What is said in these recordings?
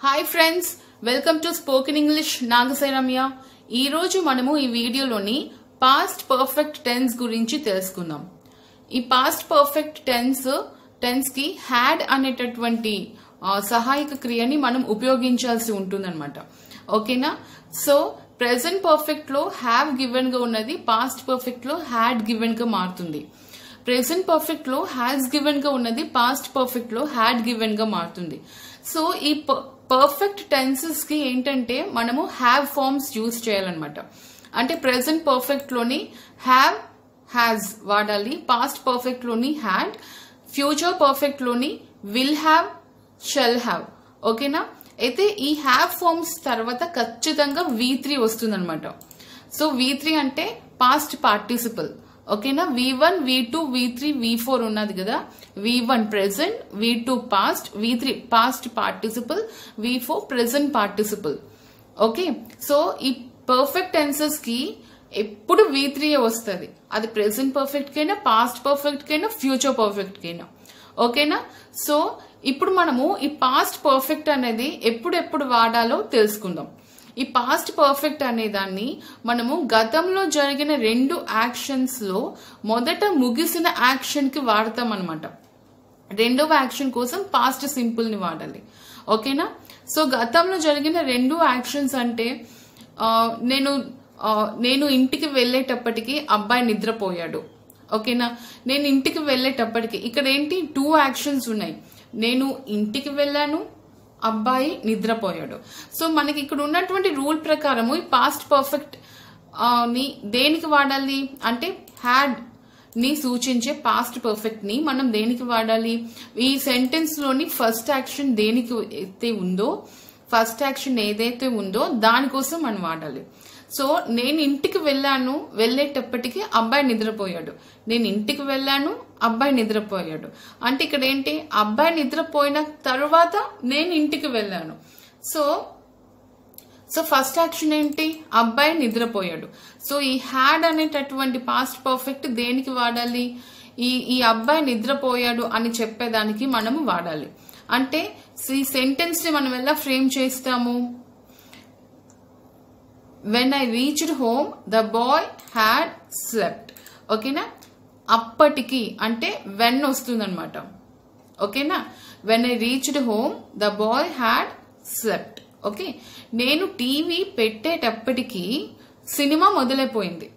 Hi friends, welcome to spoken English Nagashairamya. ఈ రోజు మనము ఈ వీడియోలోని పాస్ట్ పర్ఫెక్ట్ టెన్స్ గురించి తెలుసుకుందాం. ఈ పాస్ట్ పర్ఫెక్ట్ టెన్స్ కి హ్యాడ్ అనేటటువంటి సహాయక క్రియని మనం ఉపయోగించాల్సి ఉంటుందన్నమాట. ఓకేనా? సో ప్రెజెంట్ పర్ఫెక్ట్ లో హ్యావ్ గివెన్ గా ఉన్నది పాస్ట్ పర్ఫెక్ట్ లో హ్యాడ్ గివెన్ గా మారుతుంది. ప్రెజెంట్ పర్ఫెక్ట్ లో హ్యాస్ గివెన్ గా ఉన్నది పాస్ట్ పర్ఫెక్ట్ లో హ్యాడ్ గివెన్ గా మారుతుంది. సో ఈ పర్ఫెక్ట్ టెన్సెస్ కి ఏంటంటే మనము హ్యావ్ ఫార్మ్స్ యూజ్ చేయాలన్నమాట. అంటే ప్రెజెంట్ పర్ఫెక్ట్ లోని హ్యావ్ హ్యాజ్ వాడాలి, పాస్ట్ పర్ఫెక్ట్ లోని హ్యాడ్, ఫ్యూచర్ పర్ఫెక్ట్ లోని విల్ హ్యావ్, షెల్ హ్యావ్. ఓకేనా? అయితే ఈ హ్యావ్ ఫార్మ్స్ తర్వాత ఖచ్చితంగా V3 వస్తుందన్నమాట. సో V3 అంటే పాస్ట్ పార్టిసిపల్. ఓకేనా? V1, V2, V3, V4 ఉన్నది కదా. V1 present, V2 past, V3 past participle, V4 present participle. Okay, so ఈ పర్ఫెక్ట్ టెన్సెస్ కి ఎప్పుడు V3 వస్తుంది. అది ప్రెజెంట్ పర్ఫెక్ట్ కైనా, పాస్ట్ పర్ఫెక్ట్ కైనా, ఫ్యూచర్ పర్ఫెక్ట్ కైనా. ఓకేనా? సో ఇప్పుడు మనము ఈ పాస్ట్ పర్ఫెక్ట్ అనేది ఎప్పుడు వాడాలో తెలుసుకుందాం. ఈ పాస్ట్ పర్ఫెక్ట్ అనే దాన్ని మనము గతంలో జరిగిన రెండు యాక్షన్స్ లో మొదట ముగిసిన యాక్షన్ కి వాడతాం అనమాట. రెండవ యాక్షన్ కోసం పాస్ట్ సింపుల్ ని వాడాలి. ఓకేనా? సో గతంలో జరిగిన రెండు యాక్షన్స్ అంటే నేను ఇంటికి వెళ్లేటప్పటికి అబ్బాయి నిద్రపోయాడు. ఓకేనా? నేను ఇంటికి వెళ్లేటప్పటికి ఇక్కడ ఏంటి, 2 యాక్షన్స్ ఉన్నాయి. నేను ఇంటికి వెళ్ళాను, అబ్బాయి నిద్రపోయాడు. సో మనకి ఇక్కడ ఉన్నటువంటి రూల్ ప్రకారము ఈ పాస్ట్ పర్ఫెక్ట్ ని దేనికి వాడాలి అంటే హ్యాడ్ ని సూచించే పాస్ట్ పర్ఫెక్ట్ ని మనం దేనికి వాడాలి, ఈ సెంటెన్స్ లోని ఫస్ట్ యాక్షన్ దేనికి అయితే ఉందో, ఫస్ట్ యాక్షన్ ఏదైతే ఉందో దానికోసం మనం వాడాలి. సో నేను ఇంటికి వెళ్ళాను, వెళ్లేటప్పటికి అబ్బాయి నిద్రపోయాడు. నేను ఇంటికి వెళ్ళాను, అబ్బాయి నిద్రపోయాడు. అంటే ఇక్కడ ఏంటి, అబ్బాయి నిద్రపోయిన తర్వాత నేను ఇంటికి వెళ్ళాను. సో ఫస్ట్ యాక్షన్ ఏంటి, అబ్బాయి నిద్రపోయాడు. సో ఈ హ్యాడ్ అనేటటువంటి పాస్ట్ పర్ఫెక్ట్ దేనికి వాడాలి, ఈ అబ్బాయి నిద్రపోయాడు అని చెప్పేదానికి మనము వాడాలి. అంటే ఈ సెంటెన్స్ ని మనం ఎలా ఫ్రేమ్ చేస్తాము, when I reached home the boy had slept. ఓకేనా? అప్పటికి అంటే when వస్తుందన్నమాట. ఓకేనా? when I reached home the boy had slept. Okay, నేను టీవీ పెట్టేటప్పటికి సినిమా మొదలైపోయింది.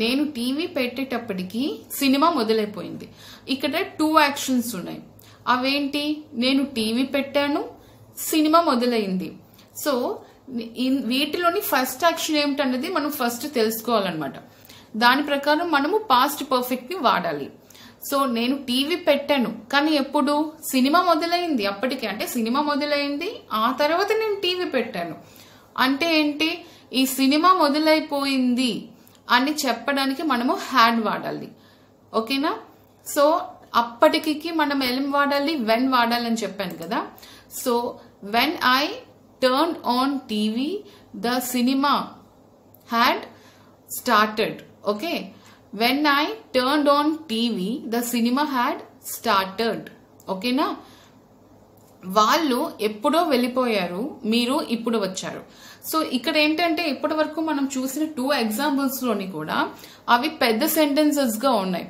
నేను టీవీ పెట్టేటప్పటికి సినిమా మొదలైపోయింది. ఇక్కడ 2 యాక్షన్స్ ఉన్నాయి. అవేంటి, నేను టీవీ పెట్టాను, సినిమా మొదలైంది. సో వీటిలోని ఫస్ట్ యాక్షన్ ఏమిటన్నది మనం ఫస్ట్ తెలుసుకోవాలన్నమాట. దాని ప్రకారం మనము పాస్ట్ పర్ఫెక్ట్ ని వాడాలి. సో నేను టీవీ పెట్టాను, కానీ ఎప్పుడు, సినిమా మొదలైంది అప్పటికి. అంటే సినిమా మొదలైంది, ఆ తర్వాత నేను టీవీ పెట్టాను. అంటే ఏంటి, ఈ సినిమా మొదలైపోయింది అని చెప్పడానికి మనము హ్యాడ్ వాడాలి. ఓకేనా? సో అప్పటికి మనం ఏం వాడాలి, వెన్ వాడాలని చెప్పాను కదా. So when I turned on TV the cinema had started. Okay, when I turned on TV the cinema had started. Okay na? వాళ్ళు ఎప్పుడో వెళ్ళిపోయారు, మీరు ఇప్పుడు వచ్చారు. సో ఇక్కడ ఏంటంటే ఇప్పటి వరకు మనం చూసిన 2 ఎగ్జాంపుల్స్ లోని కూడా అవి పెద్ద సెంటెన్సెస్ గా ఉన్నాయి.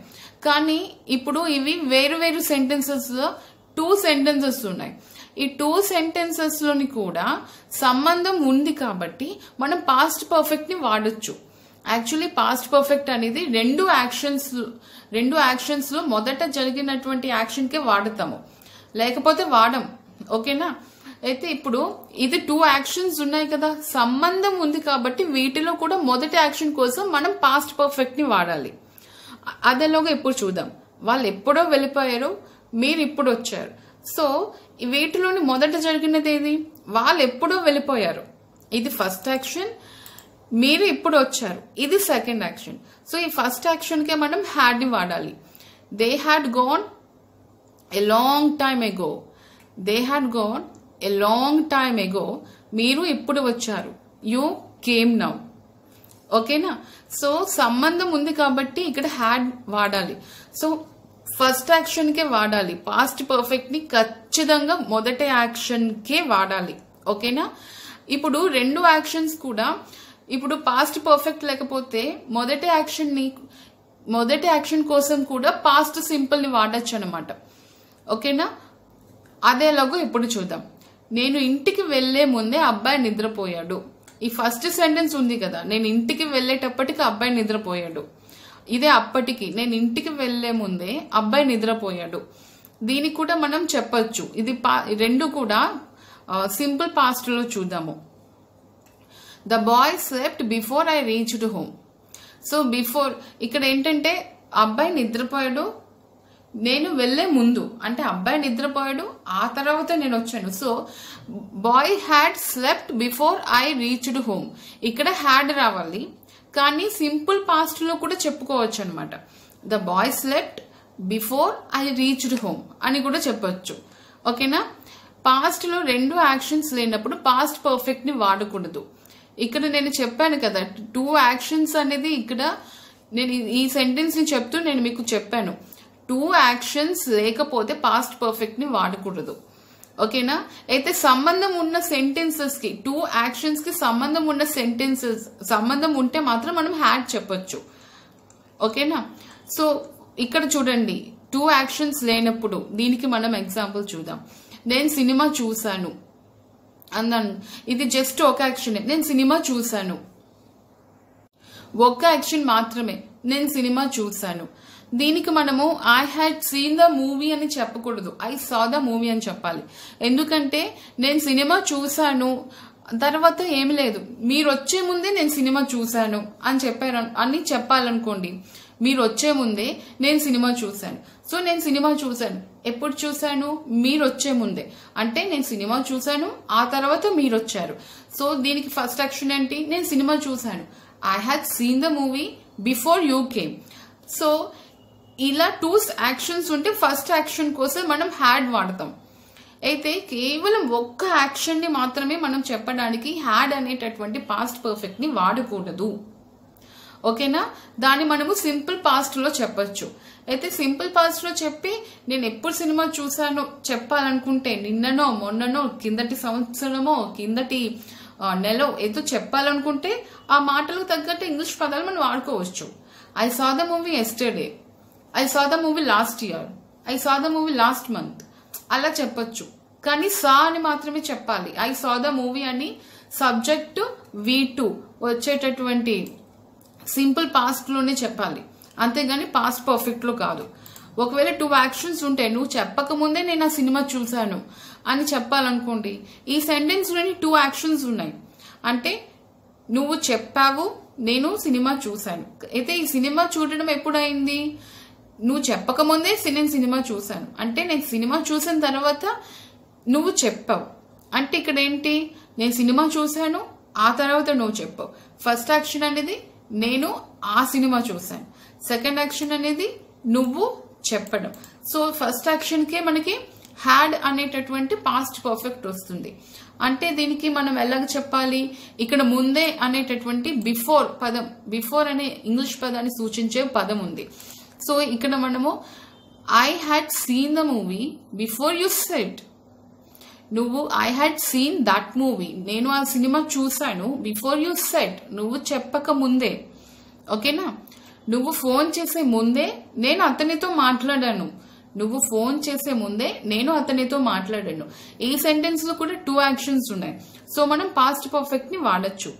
కానీ ఇప్పుడు ఇవి వేరు సెంటెన్సెస్ లో 2 సెంటెన్సెస్ ఉన్నాయి. ఈ 2 సెంటెన్సెస్ లోని కూడా సంబంధం ఉంది కాబట్టి మనం పాస్ట్ పర్ఫెక్ట్ ని వాడొచ్చు. యాక్చువల్లీ పాస్ట్ పర్ఫెక్ట్ అనేది రెండు యాక్షన్స్ లో మొదట జరిగినటువంటి యాక్షన్ కే వాడతాము, లేకపోతే వాడం. ఓకేనా? అయితే ఇప్పుడు ఇది 2 యాక్షన్స్ ఉన్నాయి కదా, సంబంధం ఉంది కాబట్టి వీటిలో కూడా మొదటి యాక్షన్ కోసం మనం పాస్ట్ పర్ఫెక్ట్ ని వాడాలి. అదేలోగా ఇప్పుడు చూద్దాం. వాళ్ళు ఎప్పుడో వెళ్ళిపోయారు, మీరు ఇప్పుడు వచ్చారు. సో వీటిలోని మొదట జరిగినది ఏది, వాళ్ళు ఎప్పుడో వెళ్ళిపోయారు, ఇది ఫస్ట్ యాక్షన్. మీరు ఇప్పుడు వచ్చారు, ఇది సెకండ్ యాక్షన్. సో ఈ ఫస్ట్ యాక్షన్ కే మనం హ్యాడ్ ని వాడాలి. They had gonna a long time ago. They had gonna a long time ఎగో. మీరు ఇప్పుడు వచ్చారు, యూ కేమ్ నౌ. ఓకేనా? సో సంబంధం ఉంది కాబట్టి ఇక్కడ హ్యాడ్ వాడాలి. సో ఫస్ట్ యాక్షన్ కే వాడాలి. పాస్ట్ పర్ఫెక్ట్ ని ఖచ్చితంగా మొదటి యాక్షన్ కే వాడాలి. ఓకేనా. ఇప్పుడు రెండు యాక్షన్స్ కూడా ఇప్పుడు పాస్ట్ పర్ఫెక్ట్ లేకపోతే మొదటి యాక్షన్ కోసం కూడా పాస్ట్ సింపుల్ ని వాడచ్చు అనమాట. ఓకేనా. అదేలాగో ఇప్పుడు చూద్దాం. నేను ఇంటికి వెళ్లే ముందే అబ్బాయి నిద్రపోయాడు. ఈ ఫస్ట్ సెంటెన్స్ ఉంది కదా, నేను ఇంటికి వెళ్లేటప్పటికి అబ్బాయి నిద్రపోయాడు. ఇదే అప్పటికి, నేను ఇంటికి వెళ్లే ముందే అబ్బాయి నిద్రపోయాడు. దీనికి కూడా మనం చెప్పొచ్చు. ఇది రెండు కూడా సింపుల్ పాస్ట్ లో చూద్దాము. The boy slept before I reached home. So before ఇక్కడ ఏంటంటే అబ్బాయి నిద్రపోయాడు, నేను వెళ్లే ముందు అంటే అబ్బాయి నిద్రపోయాడు, ఆ తర్వాత నేను వచ్చాను. So boy had slept before I reached home. ఇక్కడ హ్యాడ్ రావాలి, కానీ సింపుల్ పాస్ట్ లో కూడా చెప్పుకోవచ్చు అనమాట. The boy slept before I reached home అని కూడా చెప్పొచ్చు. ఓకేనా. పాస్ట్ లో రెండు యాక్షన్స్ లేనప్పుడు పాస్ట్ పర్ఫెక్ట్ ని వాడకూడదు. ఇక్కడ నేను చెప్పాను కదా, టూ యాక్షన్స్ అనేది ఇక్కడ నేను ఈ సెంటెన్స్ ని చెప్తూ నేను మీకు చెప్పాను, టూ యాక్షన్స్ లేకపోతే పాస్ట్ పర్ఫెక్ట్ ని వాడకూడదు. ఓకేనా. అయితే సంబంధం ఉన్న సెంటెన్సెస్ కి, టూ యాక్షన్స్ కి సంబంధం ఉన్న సెంటెన్సెస్ సంబంధం ఉంటే మాత్రం మనం హ్యాడ్ చెప్పొచ్చు. ఓకేనా. సో ఇక్కడ చూడండి, టూ యాక్షన్స్ లేనప్పుడు దీనికి మనం ఎగ్జాంపుల్ చూద్దాం. నేను సినిమా చూశాను అన్నాను, ఇది జస్ట్ ఒక యాక్షన్. నేను సినిమా చూశాను, ఒక్క యాక్షన్ మాత్రమే, నేను సినిమా చూశాను. దీనికి మనము I had seen the movie అని చెప్పకూడదు, ఐ సా ద మూవీ అని చెప్పాలి. ఎందుకంటే నేను సినిమా చూశాను తర్వాత ఏమి లేదు, మీరు వచ్చే ముందే నేను సినిమా చూశాను అని చెప్పాలనుకోండి. మీరు వచ్చే ముందే నేను సినిమా చూశాను. సో నేను సినిమా చూశాను, ఎప్పుడు చూశాను? మీరు వచ్చే ముందే. అంటే నేను సినిమా చూశాను, ఆ తర్వాత మీరు వచ్చారు. సో దీనికి ఫస్ట్ యాక్షన్ ఏంటి? నేను సినిమా చూశాను. I had seen the movie before you came. So ఇలా టూ యాక్షన్స్ ఉంటే ఫస్ట్ యాక్షన్ కోసం మనం హ్యాడ్ వాడతాం. అయితే కేవలం ఒక్క యాక్షన్ ని మాత్రమే మనం చెప్పడానికి హ్యాడ్ అనేటటువంటి పాస్ట్ పర్ఫెక్ట్ ని వాడకూడదు. ఓకేనా. దాన్ని మనము సింపుల్ పాస్ట్ లో చెప్పొచ్చు. అయితే సింపుల్ పాస్ట్ లో చెప్పి నేను ఎప్పుడు సినిమా చూసానో చెప్పాలనుకుంటే, నిన్ననో మొన్ననో కిందటి సంవత్సరమో కిందటి నెలో ఏదో చెప్పాలనుకుంటే ఆ మాటలకు తగ్గట్టు ఇంగ్లీష్ పదాలు మనం వాడుకోవచ్చు. I saw the movie yesterday, I saw the movie last year, I saw the movie last month అలా చెప్పొచ్చు. కానీ సా అని మాత్రమే చెప్పాలి. ఐ సా ద మూవీ అని సబ్జెక్ట్ V2 వచ్చేటటువంటి సింపుల్ పాస్ట్ లోనే చెప్పాలి, అంతేగాని పాస్ట్ పర్ఫెక్ట్ లో కాదు. ఒకవేళ టూ యాక్షన్స్ ఉంటే, నువ్వు చెప్పక ముందే నేను ఆ సినిమా చూశాను అని చెప్పాలనుకోండి, ఈ సెంటెన్స్ లోని టూ యాక్షన్స్ ఉన్నాయి. అంటే నువ్వు చెప్పావు, నేను సినిమా చూశాను. అయితే ఈ సినిమా చూడడం ఎప్పుడైంది? నువ్వు చెప్పక ముందే నేను సినిమా చూశాను అంటే నేను సినిమా చూసిన తర్వాత నువ్వు చెప్పావు. అంటే ఇక్కడ ఏంటి? నేను సినిమా చూశాను, ఆ తర్వాత నువ్వు చెప్పావు. ఫస్ట్ యాక్షన్ అనేది నేను ఆ సినిమా చూశాను, సెకండ్ యాక్షన్ అనేది నువ్వు చెప్పడం. సో ఫస్ట్ యాక్షన్ కే మనకి హ్యాడ్ అనేటటువంటి పాస్ట్ పర్ఫెక్ట్ వస్తుంది. అంటే దీనికి మనం ఎలాగ చెప్పాలి? ఇక్కడ ముందే అనేటటువంటి బిఫోర్ పదం, బిఫోర్ అనే ఇంగ్లీష్ పదాన్ని సూచించే పదం ఉంది. సో ఇక్కడ మనము I had seen the movie before you said. నువ్వు I had seen that movie, నేను ఆ సినిమా చూశాను, బిఫోర్ యు సెడ్, నువ్వు చెప్పక ముందే. ఓకేనా. నువ్వు ఫోన్ చేసే ముందే నేను అతనితో మాట్లాడాను, నువ్వు ఫోన్ చేసే ముందే నేను అతనితో మాట్లాడాను. ఈ సెంటెన్స్ లో కూడా టూ యాక్షన్స్ ఉన్నాయి. సో మనం పాస్ట్ పర్ఫెక్ట్ ని వాడచ్చు.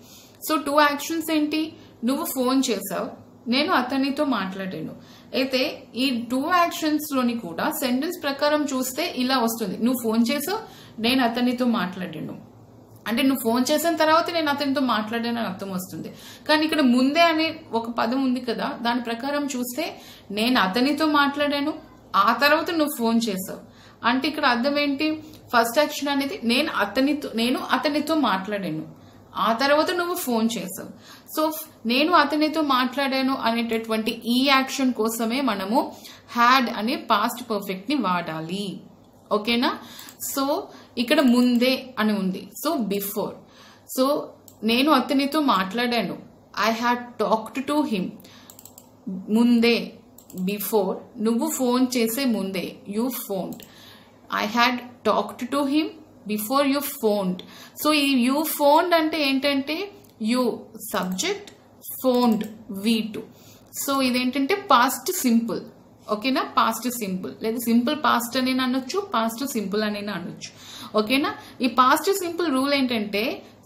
సో టూ యాక్షన్స్ ఏంటి? నువ్వు ఫోన్ చేసావు, నేను అతనితో మాట్లాడాను. అయితే ఈ టూ యాక్షన్స్ లోని కూడా సెంటెన్స్ ప్రకారం చూస్తే ఇలా వస్తుంది, నువ్వు ఫోన్ చేసావు, నేను అతనితో మాట్లాడాను. అంటే నువ్వు ఫోన్ చేసిన తర్వాత నేను అతనితో మాట్లాడాను అని అర్థం వస్తుంది. కానీ ఇక్కడ ముందే అనే ఒక పదం ఉంది కదా, దాని ప్రకారం చూస్తే నేను అతనితో మాట్లాడాను, ఆ తర్వాత నువ్వు ఫోన్ చేసావు. అంటే ఇక్కడ అర్థం ఏంటి? ఫస్ట్ యాక్షన్ అనేది నేను అతనితో మాట్లాడాను, ఆ తర్వాత నువ్వు ఫోన్ చేసావు. సో నేను అతనితో మాట్లాడాను అనేటటువంటి ఈ యాక్షన్ కోసమే మనము హ్యాడ్ అనే పాస్ట్ పర్ఫెక్ట్ ని వాడాలి. ఓకేనా. సో ఇక్కడ ముందే అని ఉంది, సో బిఫోర్. సో నేను అతనితో మాట్లాడాను, I had talked to him. ముందే బిఫోర్, నువ్వు ఫోన్ చేసే ముందే, you phoned. I had talked to him before you phoned. So ఈ యూ ఫోన్డ్ అంటే ఏంటంటే you subject, phoned V2. So ఇదేంటంటే పాస్ట్ సింపుల్. ఓకేనా, పాస్ట్ సింపుల్ లేదా సింపుల్ పాస్ట్ అని అనొచ్చు, పాస్ట్ సింపుల్ అని అనొచ్చు. ఓకేనా, ఈ పాస్ట్ సింపుల్ రూల్ ఏంటంటే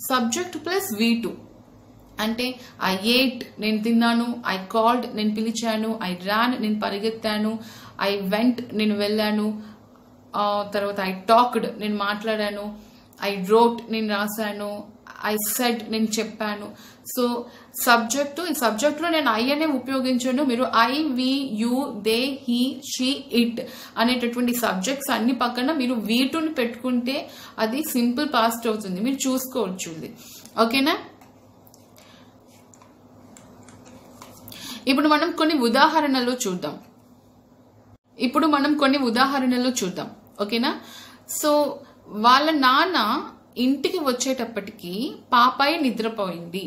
సబ్జెక్ట్ ప్లస్ V2. అంటే ఐ ఏట్ నేను తిన్నాను, ఐ కాల్డ్ నేను పిలిచాను, ఐ రాన్ నేను పరిగెత్తాను, ఐ వెంట్ నేను వెళ్ళాను, తర్వాత ఐ టాక్డ్ నేను మాట్లాడాను, ఐ రోట్ నేను రాశాను, ఐ సెడ్ నేను చెప్పాను. సో సబ్జెక్టు, ఈ సబ్జెక్ట్ లో నేను ఐ అనే ఉపయోగించాను. మీరు I, we, you, they, he, she, it అనేటటువంటి సబ్జెక్ట్స్ అన్ని పక్కన మీరు V2ని పెట్టుకుంటే అది సింపుల్ పాస్ట్ అవుతుంది. మీరు చూసుకోవచ్చు ఇది. ఓకేనా, ఇప్పుడు మనం కొన్ని ఉదాహరణలు చూద్దాం. ఓకేనా, సో వాళ్ళ నాన్న ఇంటికి వచ్చేటప్పటికి పాపాయి నిద్రపోయింది.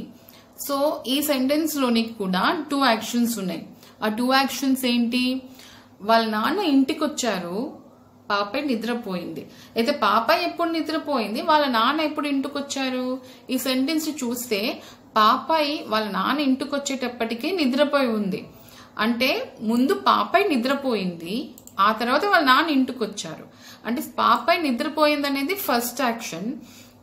సో ఈ సెంటెన్స్ లోని కూడా 2 యాక్షన్స్ ఉన్నాయి. ఆ 2 యాక్షన్స్ ఏంటి? వాళ్ళ నాన్న ఇంటికి వచ్చారు, పాపాయి నిద్రపోయింది. అయితే పాపాయి ఎప్పుడు నిద్రపోయింది, వాళ్ళ నాన్న ఎప్పుడు ఇంటికి వచ్చారు? ఈ సెంటెన్స్ చూస్తే పాపాయి వాళ్ళ నాన్న ఇంటికి వచ్చేటప్పటికి నిద్రపోయి ఉంది. అంటే ముందు పాపాయి నిద్రపోయింది, ఆ తర్వాత వాళ్ళ నాన్న ఇంటికి వచ్చారు. అంటే పాపాయి నిద్రపోయింది అనేది ఫస్ట్ యాక్షన్,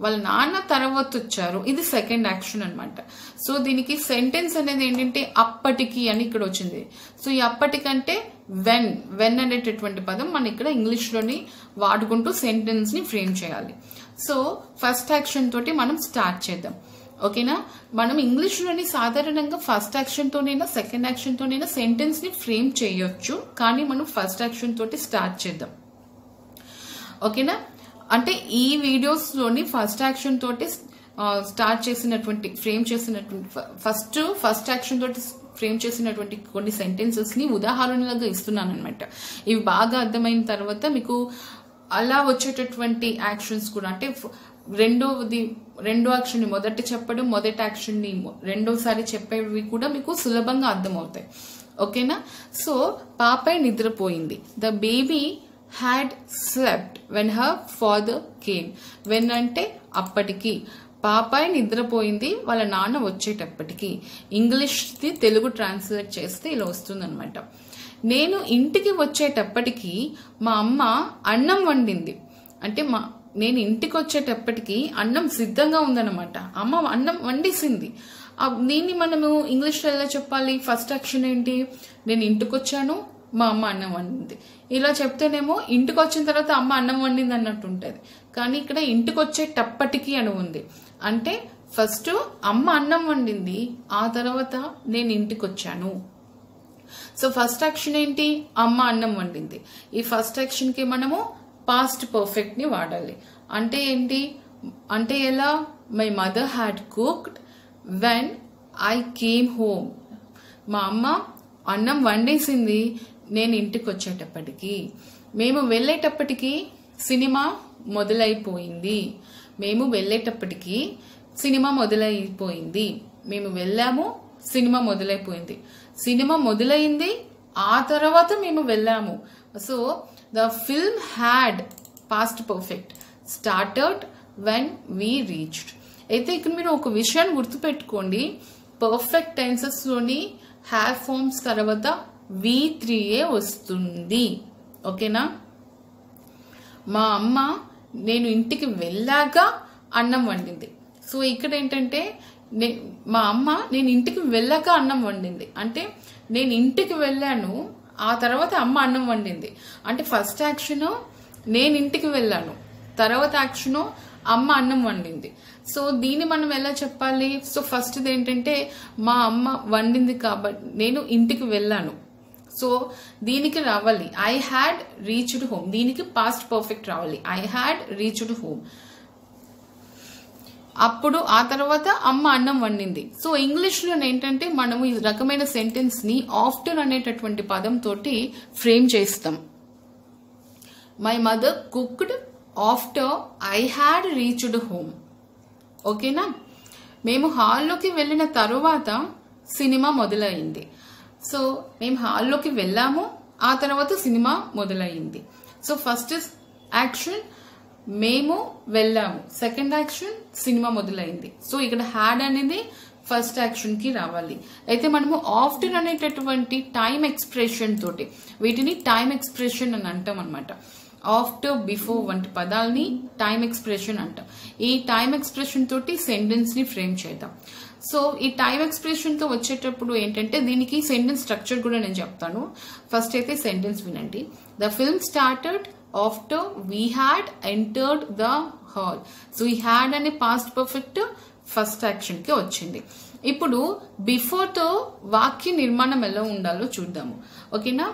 వాళ్ళ నాన్న తర్వాత వచ్చారు, ఇది సెకండ్ యాక్షన్ అనమాట. సో దీనికి సెంటెన్స్ అనేది ఏంటంటే అప్పటికి అని ఇక్కడ వచ్చింది. సో ఈ అప్పటికంటే వెన్ అనేటటువంటి పదం మనం ఇక్కడ ఇంగ్లీష్ లోని వాడుకుంటూ సెంటెన్స్ ని ఫ్రేమ్ చేయాలి. సో ఫస్ట్ యాక్షన్ తోటి మనం స్టార్ట్ చేద్దాం. ఓకేనా, మనం ఇంగ్లీష్ లోని సాధారణంగా ఫస్ట్ యాక్షన్ తోనైనా సెకండ్ యాక్షన్ తోనైనా సెంటెన్స్ ని ఫ్రేమ్ చేయొచ్చు, కానీ మనం ఫస్ట్ యాక్షన్ తోటి స్టార్ట్ చేద్దాం. ఓకేనా, అంటే ఈ వీడియోస్ లోని ఫస్ట్ యాక్షన్ తోటి స్టార్ట్ చేసినటువంటి ఫ్రేమ్ చేసినటువంటి ఫస్ట్ యాక్షన్ తోటి ఫ్రేమ్ చేసినటువంటి కొన్ని సెంటెన్సెస్ ని ఉదాహరణలుగా ఇస్తున్నాను అనమాట. ఇవి బాగా అర్థమైన తర్వాత మీకు అలా వచ్చేటటువంటి యాక్షన్స్ కూడా, అంటే రెండో యాక్షన్ ని మొదటి చెప్పడం, మొదటి యాక్షన్ ని రెండోసారి చెప్పేవి కూడా మీకు సులభంగా అర్థమవుతాయి. ఓకేనా, సో పాపాయి నిద్రపోయింది. The baby had slept when her father came. When అంటే అప్పటికి, పాపాయి నిద్రపోయింది వాళ్ళ నాన్న వచ్చేటప్పటికి. ఇంగ్లీష్ ది తెలుగు ట్రాన్స్లేట్ చేస్తే ఇలా వస్తుంది అనమాట. నేను ఇంటికి వచ్చేటప్పటికి మా అమ్మ అన్నం వండింది. అంటే నేను ఇంటికి వచ్చేటప్పటికి అన్నం సిద్ధంగా ఉందన్నమాట. అమ్మ అన్నం వండేసింది. దీన్ని మనము ఇంగ్లీష్లో ఎలా చెప్పాలి? ఫస్ట్ యాక్షన్ ఏంటి? నేను ఇంటికి వచ్చాను, మా అమ్మ అన్నం వండింది. ఇలా చెప్తేనేమో ఇంటికి వచ్చిన తర్వాత అమ్మ అన్నం వండింది అన్నట్టు ఉంటుంది. కానీ ఇక్కడ ఇంటికి వచ్చేటప్పటికి అని ఉంది. అంటే ఫస్ట్ అమ్మ అన్నం వండింది, ఆ తర్వాత నేను ఇంటికి వచ్చాను. సో ఫస్ట్ యాక్షన్ ఏంటి? అమ్మ అన్నం వండింది. ఈ ఫస్ట్ యాక్షన్ కి మనము పాస్ట్ పర్ఫెక్ట్ ని వాడాలి. అంటే ఏంటి? అంటే ఎలా? My mother had cooked when I came home. మా అమ్మ అన్నం వండేసింది నేను ఇంటికి వచ్చేటప్పటికి. మేము వెళ్ళేటప్పటికి సినిమా మొదలైపోయింది. మేము వెళ్ళేటప్పటికి సినిమా మొదలైపోయింది. మేము వెళ్ళాము, సినిమా మొదలైపోయింది. సినిమా మొదలైంది, ఆ తర్వాత మేము వెళ్ళాము. So the film had past perfect started when we reached. అయితే ఇక్కడ మీరు ఒక విషయాన్ని గుర్తుపెట్టుకోండి, పర్ఫెక్ట్ టెన్సెస్ లోని హ్యావ్ ఫార్మ్స్ తర్వాత V3 వస్తుంది. ఓకేనా, మా అమ్మ నేను ఇంటికి వెళ్ళాక అన్నం వండింది. సో ఇక్కడ ఏంటంటే మా అమ్మ నేను ఇంటికి వెళ్ళాక అన్నం వండింది. అంటే నేను ఇంటికి వెళ్ళాను, ఆ తర్వాత అమ్మ అన్నం వండింది. అంటే ఫస్ట్ యాక్షన్ నేను ఇంటికి వెళ్ళాను, తర్వాత యాక్షన్ అమ్మ అన్నం వండింది. సో దీన్ని మనం ఎలా చెప్పాలి? సో ఫస్ట్ ఏంటంటే మా అమ్మ వండింది కాబట్టి నేను ఇంటికి వెళ్ళాను. సో దీనికి రావాలి ఐ హ్యాడ్ రీచ్డ్ హోమ్. దీనికి పాస్ట్ పర్ఫెక్ట్ రావాలి, ఐ హ్యాడ్ రీచ్డ్ హోమ్. అప్పుడు ఆ తర్వాత అమ్మ అన్నం వండింది. సో ఇంగ్లీష్ లో ఏంటంటే మనము ఈ రకమైన సెంటెన్స్ ని ఆఫ్టర్ అనేటటువంటి పదం తోటి ఫ్రేమ్ చేస్తాం. My mother cooked after I had reached home. ఓకేనా, మేము హాల్లోకి వెళ్ళిన తరువాత సినిమా మొదలైంది. సో మేము హాల్లోకి వెళ్ళాము, ఆ తర్వాత సినిమా మొదలైంది. సో ఫస్ట్ యాక్షన్ మేము వెళ్ళాము, సెకండ్ యాక్షన్ సినిమా మొదలైంది. సో ఇక్కడ హ్యాడ్ అనేది ఫస్ట్ యాక్షన్ కి రావాలి. అయితే మనము ఆఫ్టర్ అనేటటువంటి టైం ఎక్స్ప్రెషన్ తోటి, వీటిని టైం ఎక్స్ప్రెషన్ అని అంటాం అనమాట. ఆఫ్టర్, బిఫోర్ వంటి పదాలని టైం ఎక్స్ప్రెషన్ అంటాం. ఈ టైం ఎక్స్ప్రెషన్ తోటి సెంటెన్స్ ని ఫ్రేమ్ చేద్దాం. సో ఈ టైం ఎక్స్ప్రెషన్ తో వచ్చేటప్పుడు ఏంటంటే దీనికి సెంటెన్స్ స్ట్రక్చర్ కూడా నేను చెప్తాను. ఫస్ట్ అయితే సెంటెన్స్ వినండి. The film started after we had entered the hall. So ఈ హ్యాడ్ అనే పాస్ట్ పర్ఫెక్ట్ ఫస్ట్ యాక్షన్ కి వచ్చింది. ఇప్పుడు బిఫోర్ తో వాక్య నిర్మాణం ఎలా ఉండాలో చూద్దాము. ఓకేనా?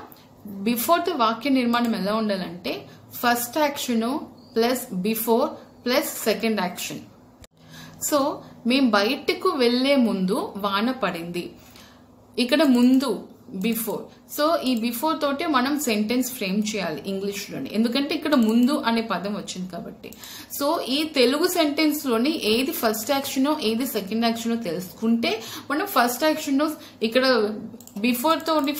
బిఫోర్ తో వాక్య నిర్మాణం ఎలా ఉండాలంటే first action plus before plus second action. So మేము బయటకు వెళ్లే ముందు వాన పడింది. ఇక్కడ ముందు బిఫోర్. సో ఈ బిఫోర్ తోటే మనం సెంటెన్స్ ఫ్రేమ్ చేయాలి ఇంగ్లీష్ లోని, ఎందుకంటే ఇక్కడ ముందు అనే పదం వచ్చింది కాబట్టి. సో ఈ తెలుగు సెంటెన్స్ లోని ఏది ఫస్ట్ యాక్షనో ఏది సెకండ్ యాక్షనో తెలుసుకుంటే మనం ఫస్ట్ యాక్షన్ ఇక్కడ బిఫోర్ తోటి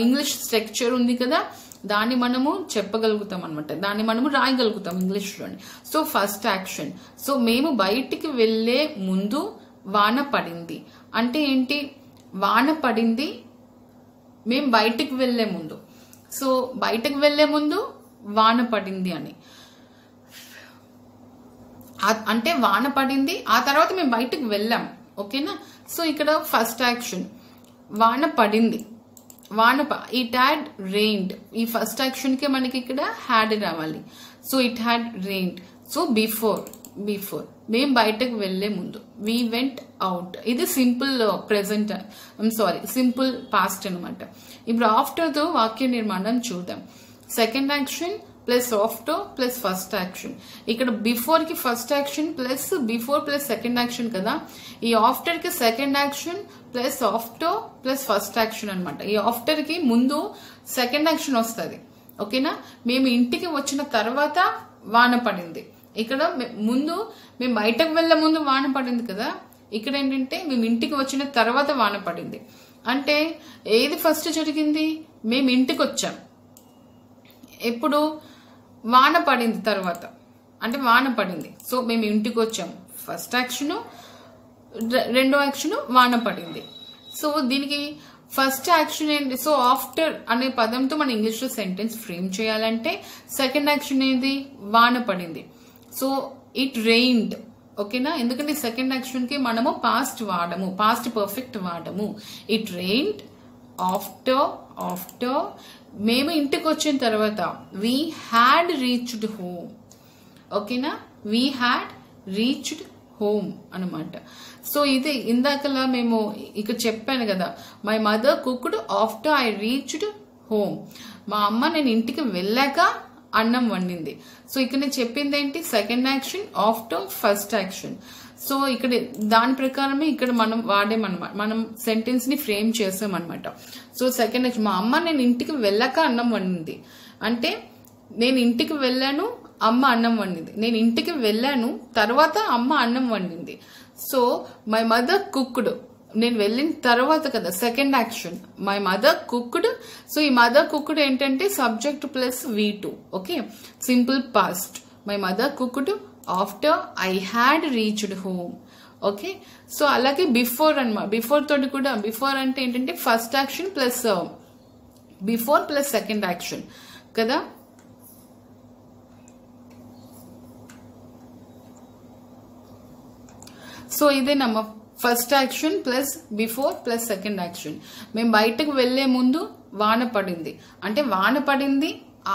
ఇంగ్లీష్ స్ట్రక్చర్ ఉంది కదా, దాన్ని మనము చెప్పగలుగుతాం అనమాట, దాన్ని మనము రాయగలుగుతాం ఇంగ్లీష్ లోని. So first action. సో మేము బయటికి వెళ్లే ముందు వాన పడింది అంటే ఏంటి? వాన పడింది మేము బయటికి వెళ్లే ముందు. సో బయటకు వెళ్లే ముందు వాన పడింది అని అంటే వాన పడింది, ఆ తర్వాత మేము బయటకు వెళ్ళాం. ఓకేనా? సో ఇక్కడ ఫస్ట్ యాక్షన్ వాన పడింది, ఇట్ హ్యాడ్ రెయిన్డ్. ఈ ఫస్ట్ యాక్షన్ కి మనకి ఇక్కడ హ్యాడ్ రావాలి. So it had reigned. So before మేము బయటకు వెళ్లే ముందు వి వెంట్ అవుట్. ఇది సింపుల్ ప్రెసెంట్, సింపుల్ పాస్ట్ అనమాట. ఇప్పుడు ఆఫ్టర్ తో వాక్య నిర్మాణం చూద్దాం. Second action plus after plus first action. ఇక్కడ బిఫోర్ కి first action plus before plus second action కదా. ఈ ఆఫ్టర్ కి second action plus after plus first action అనమాట. ఈ ఆఫ్టర్ కి ముందు సెకండ్ యాక్షన్ వస్తుంది. ఓకేనా? మేము ఇంటికి వచ్చిన తర్వాత వాన పడింది. ఇక్కడ ముందు మేము బయటకు వెళ్లే ముందు వాన పడింది కదా, ఇక్కడ ఏంటంటే మేము ఇంటికి వచ్చిన తర్వాత వాన పడింది. అంటే ఏది ఫస్ట్ జరిగింది? మేము ఇంటికి వచ్చాం, ఎప్పుడు? వాన పడింది తర్వాత, అంటే వాన పడింది. సో మేము ఇంటికి వచ్చాం ఫస్ట్ యాక్షన్, రెండో యాక్షన్ వాన పడింది. సో దీనికి ఫస్ట్ యాక్షన్ ఏంటి? సో ఆఫ్టర్ అనే పదంతో మనం ఇంగ్లీష్ లో సెంటెన్స్ ఫ్రేమ్ చేయాలంటే సెకండ్ యాక్షన్ ఏంది? వాన పడింది. So it reigned. ఓకేనా? ఎందుకంటే సెకండ్ యాక్షన్ కి మనము పాస్ట్ వాడము, పాస్ట్ పర్ఫెక్ట్ వాడము. ఇట్ రెయిన్డ్ ఆఫ్టర్ మేము ఇంటికి వచ్చిన తర్వాత వీ హ్యాడ్ రీచ్డ్ హోమ్. ఓకేనా? వీ హ్యాడ్ రీచ్డ్ హోమ్ అనమాట. సో ఇది ఇందాకలా మేము ఇక్కడ చెప్పాను కదా, my mother cooked after I reached home. మా అమ్మ నేను ఇంటికి వెళ్ళాక అన్నం వండింది. సో ఇక్కడ నేను చెప్పింది ఏంటి? Second action after first action. So ఇక్కడ దాని ప్రకారమే ఇక్కడ మనం వాడేమన్నమాట, మనం సెంటెన్స్ ని ఫ్రేమ్ చేసామన్నమాట. సో సెకండ్ యాక్షన్, మా అమ్మ నేను ఇంటికి వెళ్ళాక అన్నం వండింది అంటే నేను ఇంటికి వెళ్ళాను, అమ్మ అన్నం వండింది. నేను ఇంటికి వెళ్ళాను తర్వాత అమ్మ అన్నం వండింది. సో మై మదర్ కుక్డ్, నేను వెళ్ళిన తర్వాత కదా second action, my mother cooked. So ఈ మదర్ కుక్డ్ ఏంటంటే subject plus V2. Okay, simple past. My mother cooked after I had reached home. Okay, so అలాగే బిఫోర్ అన్నమాట. బిఫోర్ తోటి కూడా, బిఫోర్ అంటే ఏంటంటే first action plus before plus second action కదా. So ఇదేనమ్మా first action plus before plus second action. మేము బయటకు వెళ్లే ముందు వాన పడింది అంటే వాన పడింది,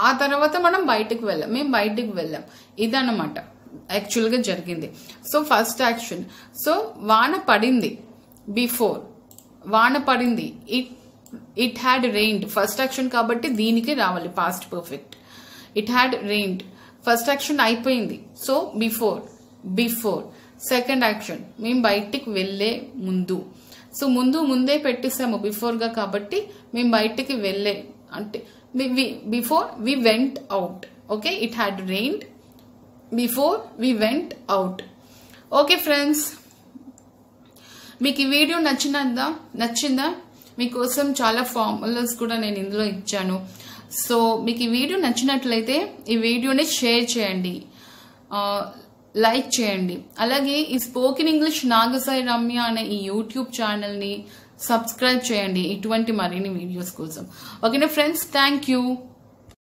ఆ తర్వాత మనం బయటకు వెళ్ళాం, మేము బయటకు వెళ్ళాం. ఇదన్నమాట యాక్చువల్ గా జరిగింది. సో ఫస్ట్ యాక్షన్, సో వాన పడింది. బిఫోర్ వాన పడింది, it had reigned. First action కాబట్టి దీనికి రావాలి past perfect. It had reigned. First action అయిపోయింది. సో బిఫోర్ సెకండ్ యాక్షన్, మేము బయటికి వెళ్లే ముందు. సో ముందే పెట్టేసాము బిఫోర్ గా కాబట్టి మేము బయటికి వెళ్లే అంటే before we went out. Okay, it had rained before we went out. Okay friends, మీకు ఈ వీడియో నచ్చిందా? మీకోసం చాలా ఫార్ములాస్ కూడా నేను ఇందులో ఇచ్చాను. సో మీకు ఈ వీడియో నచ్చినట్లయితే ఈ వీడియోని షేర్ చేయండి. లైక్ చేయండి. అలాగే ఈ స్పోకెన్ ఇంగ్లీష్ నాగసాయి రమ్య అనే ఈ యూట్యూబ్ ఛానల్ ని సబ్స్క్రైబ్ చేయండి ఇటువంటి మరిన్ని వీడియోస్ కోసం. ఓకేనా ఫ్రెండ్స్, థ్యాంక్ యూ.